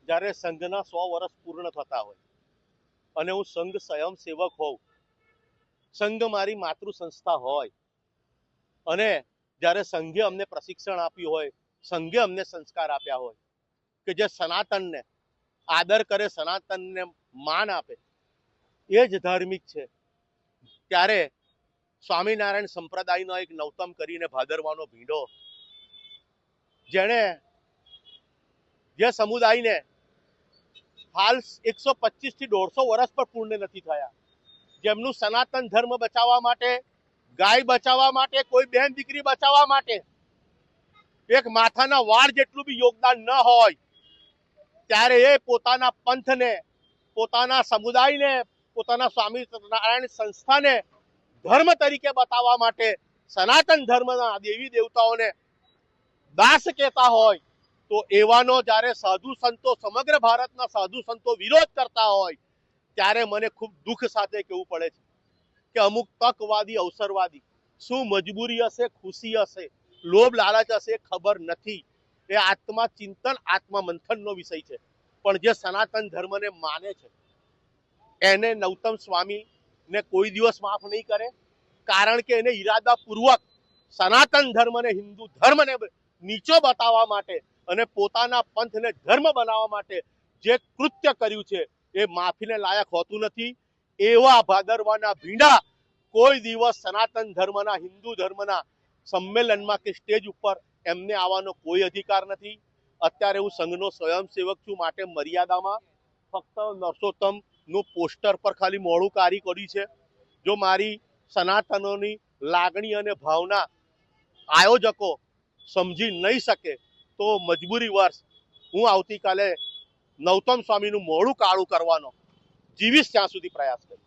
જ્યારે સંઘના 100 વર્ષ પૂર્ણ થતા હોય અને હું સંઘ સ્વયંસેવક હોઉં, સંઘ મારી માતૃ સંસ્થા હોય અને જ્યારે સંઘે અમને પ્રશિક્ષણ આપ્યું હોય, સંઘે અમને સંસ્કાર આપ્યા હોય કે જે સનાતનને આદર કરે, સનાતનને માન આપે, એ જ ધાર્મિક છે. ત્યારે સ્વામિનારાયણ સંપ્રદાયનો એક નવતમ કરીને ભાદરવાનો ભીંડો, જેણે જે સમુદાયને હાલ 125 થી 150 વર્ષ પર પૂર્ણ નથી થયા, જેમનું સનાતન ધર્મ બચાવવા માટે, ગાય બચાવવા માટે, કોઈ બેન દીકરી બચાવવા માટે એક માથાના વાળ જેટલું બી યોગદાન ન હોય, ત્યારે એ પોતાના પંથને, પોતાના સમુદાયને, પોતાના સ્વામિનારાયણ સંસ્થાને ધર્મ તરીકે બતાવવા માટે સનાતન ધર્મના દેવી દેવતાઓને દાસ કહેતા હોય, તો એવાનો જ્યારે સાધુ સંતો, સમગ્ર ભારતના સાધુ સંતો વિરોધ કરતા હોય, ત્યારે મને ખૂબ દુઃખ સાથે કહેવું પડે છે કે અમુક તકવાદી, અવસરવાદી, શું મજબૂરી હશે, ખુશી હશે, લોભ લાલચ હશે, ખબર નથી. એ આત્મા ચિંતન, આત્મા મંથનનો વિષય છે. પણ જે સનાતન ધર્મને માને છે એને નૌતમ સ્વામી ને કોઈ દિવસ માફ નહીં કરે, કારણ કે એને ઈરાદાપૂર્વક સનાતન ધર્મને, હિન્દુ ધર્મને નીચો બતાવવા માટે અને પોતાના પંથને ધર્મ બનાવવા માટે જે કૃત્ય કર્યું છે એ માફીને લાયક હોતું નથી. એવા ભાદરવાના ભીંડા કોઈ દિવસ સનાતન ધર્મના, હિન્દુ ધર્મના સંમેલનમાં કે સ્ટેજ ઉપર એમને આવવાનો કોઈ અધિકાર નથી. અત્યારે હું સંઘનો સ્વયંસેવક છું, માટે મર્યાદામાં ફક્ત નરસોત્તમ નું પોસ્ટર પર ખાલી મોડું કાઢી કર્યું છે. જો મારી સનાતનોની લાગણી અને ભાવના આયોજકો સમજી નહીં શકે તો મજબૂરી વર્ષ હું આવતીકાલે નૌતમ સ્વામીનું મોડું કાળું કરવાનો જીવીશ ત્યાં સુધી પ્રયાસ કરીશ.